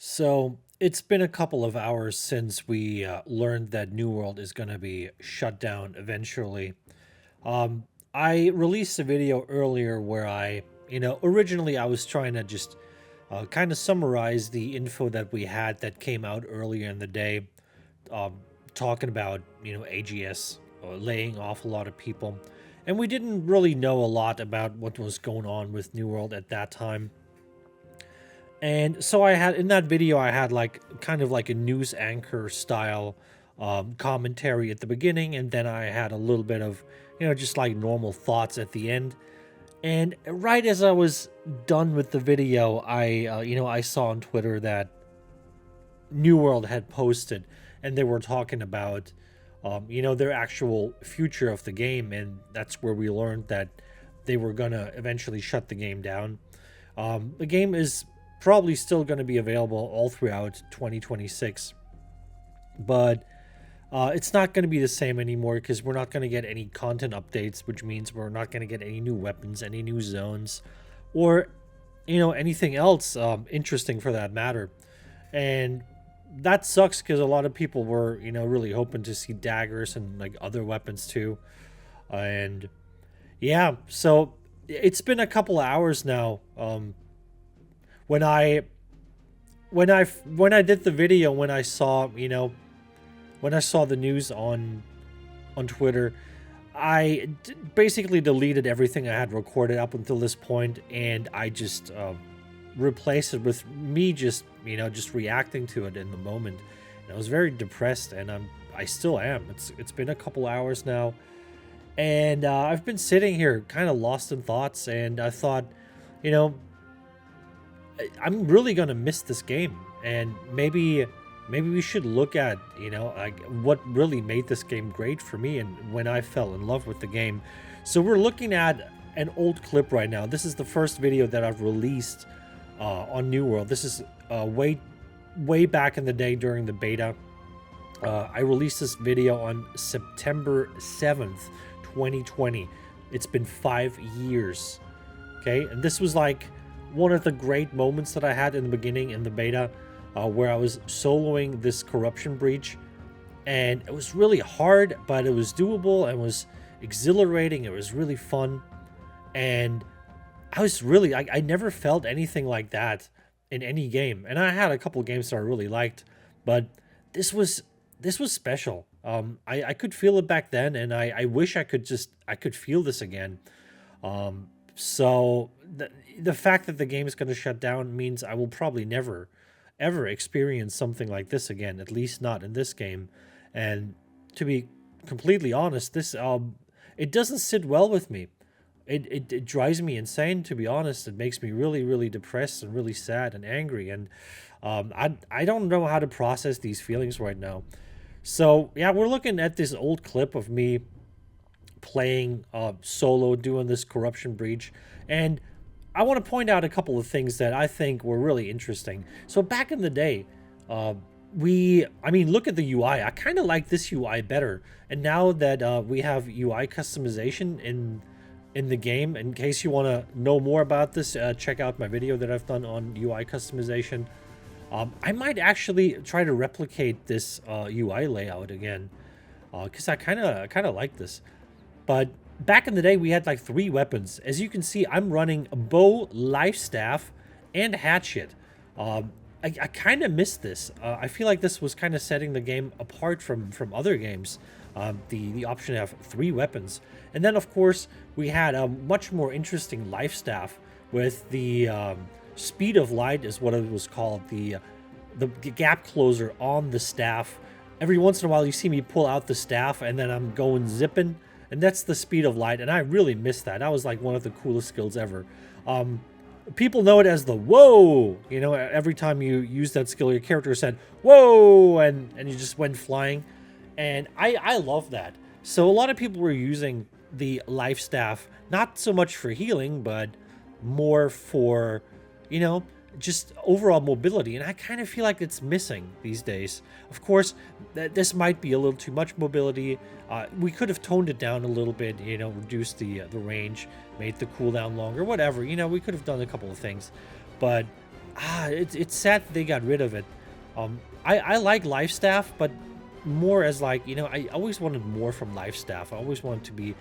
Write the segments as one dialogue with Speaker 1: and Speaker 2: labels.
Speaker 1: So it's been a couple of hours since we learned that New World is going to be shut down eventually. Um, I released a video earlier where originally I was trying to just kind of summarize the info that we had that came out earlier in the day, um, talking about, AGS laying off a lot of people. And we didn't really know a lot about what was going on with New World at that time. And so I had in that video, I had like kind of like a news anchor style commentary at the beginning, and then I had a little bit of, just like normal thoughts at the end. And right as I was done with the video, I saw on Twitter that New World had posted, and they were talking about, their actual future of the game, and that's where we learned that they were gonna eventually shut the game down. The game is probably still going to be available all throughout 2026, but it's not going to be the same anymore because we're not going to get any content updates, which means we're not going to get any new weapons, any new zones, or anything else interesting for that matter. And that sucks because a lot of people were really hoping to see daggers and like other weapons too. And yeah, so it's been a couple of hours now. When I when I did the video, when I saw when I saw the news on Twitter, I basically deleted everything I had recorded up until this point, and I just replaced it with me just reacting to it in the moment. And I was very depressed, and I still am. It's been a couple hours now, and I've been sitting here kind of lost in thoughts, and I thought, you know I'm really gonna miss this game, and maybe we should look at like what really made this game great for me and when I fell in love with the game. So we're looking at an old clip right now. This is the first video that I've released on New World. This is way back in the day during the beta. I released this video on September 7th, 2020. It's been 5 years. Okay, and this was like one of the great moments that I had in the beginning in the beta, where I was soloing this corruption breach, and it was really hard, but it was doable and was exhilarating. It was really fun, and I never felt anything like that in any game. And I had a couple of games that I really liked, but this was special. I could feel it back then, and I wish I could feel this again. So the fact that the game is going to shut down means I will probably never, ever experience something like this again, at least not in this game. And to be completely honest, this it doesn't sit well with me. It drives me insane, to be honest. It makes me really, really depressed and really sad and angry. And I don't know how to process these feelings right now. So yeah, we're looking at this old clip of me playing solo, doing this corruption breach, and I want to point out a couple of things that I think were really interesting. So back in the day, look at the UI. I kind of like this UI better, and now that we have UI customization in the game, in case you want to know more about this, check out my video that I've done on UI customization. I might actually try to replicate this UI layout again, because I kind of like this. But back in the day, we had like 3 weapons. As you can see, I'm running a bow, life staff, and hatchet. I kind of missed this. I feel like this was kind of setting the game apart from other games. The option to have 3 weapons. And then, of course, we had a much more interesting life staff with the speed of light is what it was called. The gap closer on the staff. Every once in a while, you see me pull out the staff, and then I'm going zipping. And that's the speed of light, and I really miss that. That was like one of the coolest skills ever. People know it as the whoa. Every time you use that skill, your character said whoa, and you just went flying. And I love that. So a lot of people were using the life staff, not so much for healing, but more for, just overall mobility. And I kind of feel like it's missing these days. Of course, this might be a little too much mobility. We could have toned it down a little bit, reduced the range, made the cooldown longer, whatever. We could have done a couple of things. But it's sad that they got rid of it. I like life staff, but more as like, I always wanted more from life staff. I always wanted to be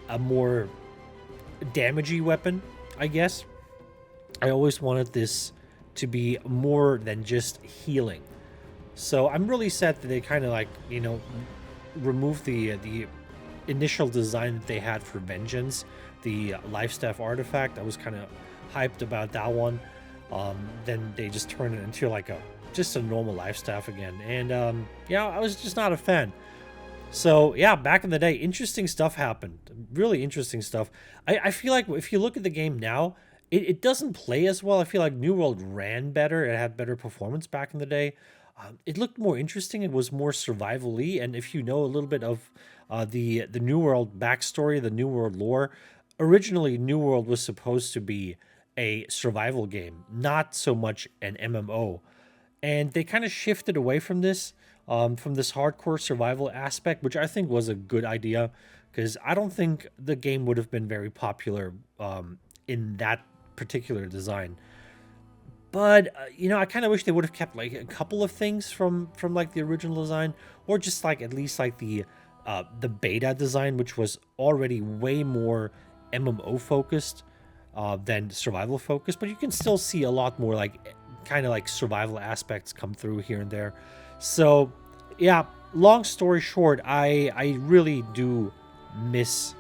Speaker 1: a more damagey weapon, I guess. I always wanted this to be more than just healing. So I'm really sad that they kind of like, removed the initial design that they had for Vengeance, the life staff artifact. I was kind of hyped about that one. Then they just turned it into like just a normal life staff again, and yeah, I was just not a fan. So yeah, back in the day, interesting stuff happened. Really interesting stuff. I feel like if you look at the game now, it doesn't play as well. I feel like New World ran better. It had better performance back in the day. It looked more interesting. It was more survival-y. And if you know a little bit of the New World backstory, the New World lore, originally New World was supposed to be a survival game, not so much an MMO. And they kind of shifted away from this hardcore survival aspect, which I think was a good idea, because I don't think the game would have been very popular in that particular design. But I kind of wish they would have kept like a couple of things from like the original design, or just like at least like the beta design, which was already way more MMO focused than survival focused. But you can still see a lot more like kind of like survival aspects come through here and there. So yeah, long story short, I really do miss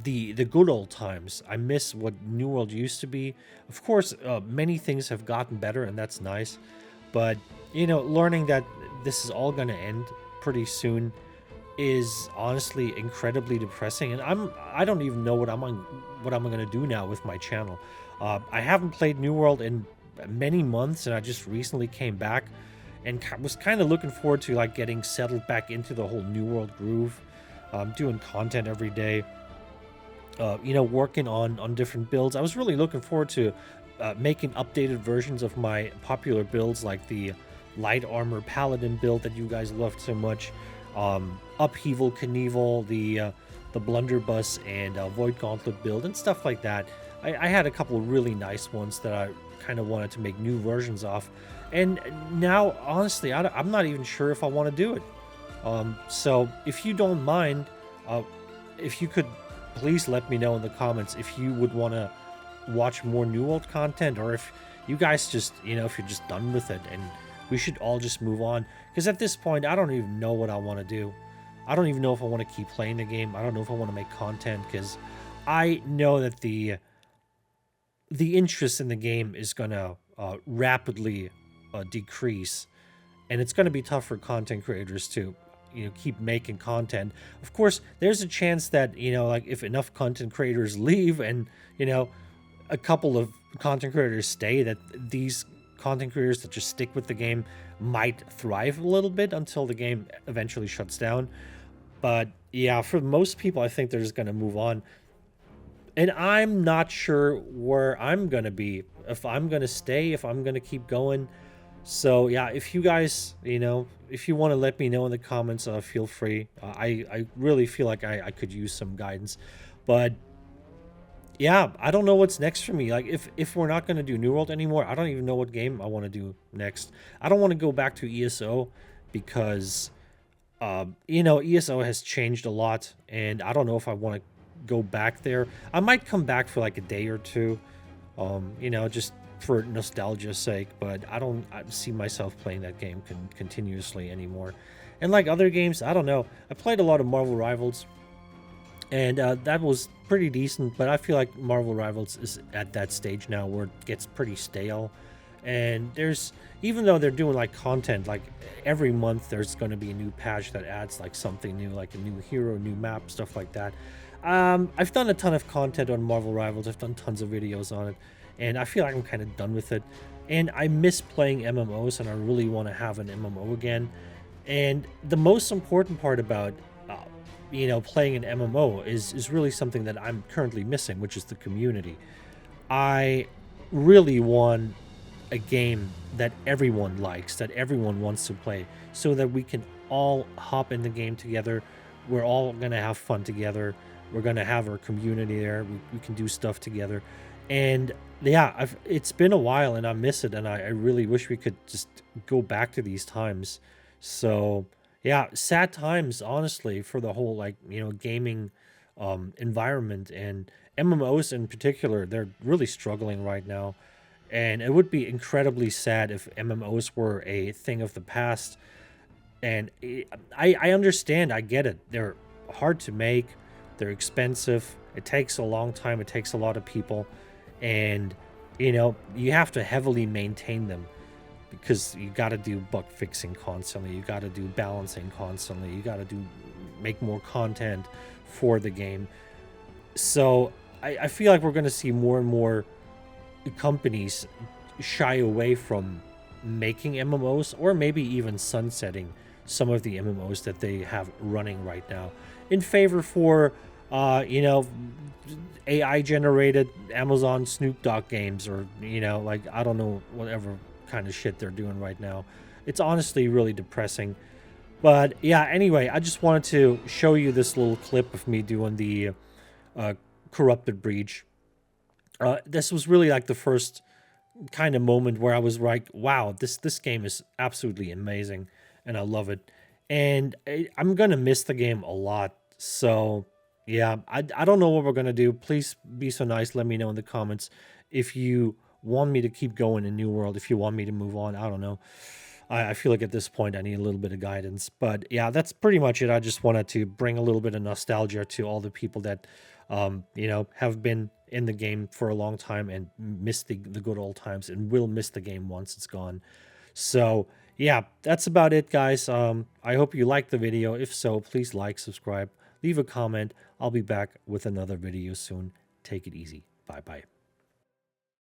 Speaker 1: the good old times. I miss what New World used to be. Of course, many things have gotten better, and that's nice. But learning that this is all going to end pretty soon is honestly incredibly depressing. And I don't even know what I'm going to do now with my channel. I haven't played New World in many months, and I just recently came back and was kind of looking forward to like getting settled back into the whole New World groove, doing content every day. Working on different builds. I was really looking forward to making updated versions of my popular builds, like the light armor paladin build that you guys loved so much, upheaval Knievel, the blunderbuss and void gauntlet build, and stuff like that. I had a couple of really nice ones that I kind of wanted to make new versions of, and now honestly I'm not even sure if I want to do it. So if you don't mind, if you could please let me know in the comments if you would want to watch more New World content, or if you guys just, if you're just done with it and we should all just move on. Because at this point, I don't even know what I want to do. I don't even know if I want to keep playing the game. I don't know if I want to make content, because I know that the interest in the game is going to rapidly decrease, and it's going to be tough for content creators to keep making content. Of course, there's a chance that like if enough content creators leave and a couple of content creators stay, that these content creators that just stick with the game might thrive a little bit until the game eventually shuts down. But yeah, for most people, I think they're just going to move on, and I'm not sure where I'm going to be, if I'm going to stay, if I'm going to keep going. So yeah, if you guys, if you want to let me know in the comments, feel free. I really feel like I could use some guidance. But yeah, I don't know what's next for me. Like if we're not going to do New World anymore, I don't even know what game I want to do next. I don't want to go back to ESO, because ESO has changed a lot, and I don't know if I want to go back there. I might come back for like a day or two, just for nostalgia's sake, but I don't see myself playing that game continuously anymore. And like other games, I don't know. I played a lot of Marvel Rivals, and that was pretty decent, but I feel like Marvel Rivals is at that stage now where it gets pretty stale. And even though they're doing like content, like every month there's going to be a new patch that adds like something new, like a new hero, new map, stuff like that. I've done a ton of content on Marvel Rivals. I've done tons of videos on it, and I feel like I'm kind of done with it. And I miss playing MMOs, and I really want to have an MMO again. And the most important part about playing an MMO is really something that I'm currently missing, which is the community. I really want a game that everyone likes, that everyone wants to play, so that we can all hop in the game together. We're all gonna have fun together. We're gonna have our community there. We can do stuff together. And Yeah, it's been a while and I miss it, and I really wish we could just go back to these times. So yeah, sad times, honestly, for the whole, like, gaming environment, and MMOs in particular. They're really struggling right now, and it would be incredibly sad if MMOs were a thing of the past. And I understand, I get it. They're hard to make, they're expensive, it takes a long time, it takes a lot of people, and you have to heavily maintain them because you got to do bug fixing constantly, you got to do balancing constantly, you got to do make more content for the game. So I feel like we're going to see more and more companies shy away from making MMOs, or maybe even sunsetting some of the MMOs that they have running right now, in favor for uh, you know AI generated Amazon Snoop Dogg games, or like, I don't know, whatever kind of shit they're doing right now. It's honestly really depressing. But yeah, anyway, I just wanted to show you this little clip of me doing the uh, corrupted breach. This was really like the first kind of moment where I was like, wow, this game is absolutely amazing, and I love it. And I'm gonna miss the game a lot. So yeah, I don't know what we're gonna do. Please be so nice. Let me know in the comments if you want me to keep going in New World, if you want me to move on. I don't know. I feel like at this point I need a little bit of guidance. But yeah, that's pretty much it. I just wanted to bring a little bit of nostalgia to all the people that, have been in the game for a long time and miss the good old times, and will miss the game once it's gone. So yeah, that's about it, guys. I hope you liked the video. If so, please like, subscribe, leave a comment. I'll be back with another video soon. Take it easy. Bye bye.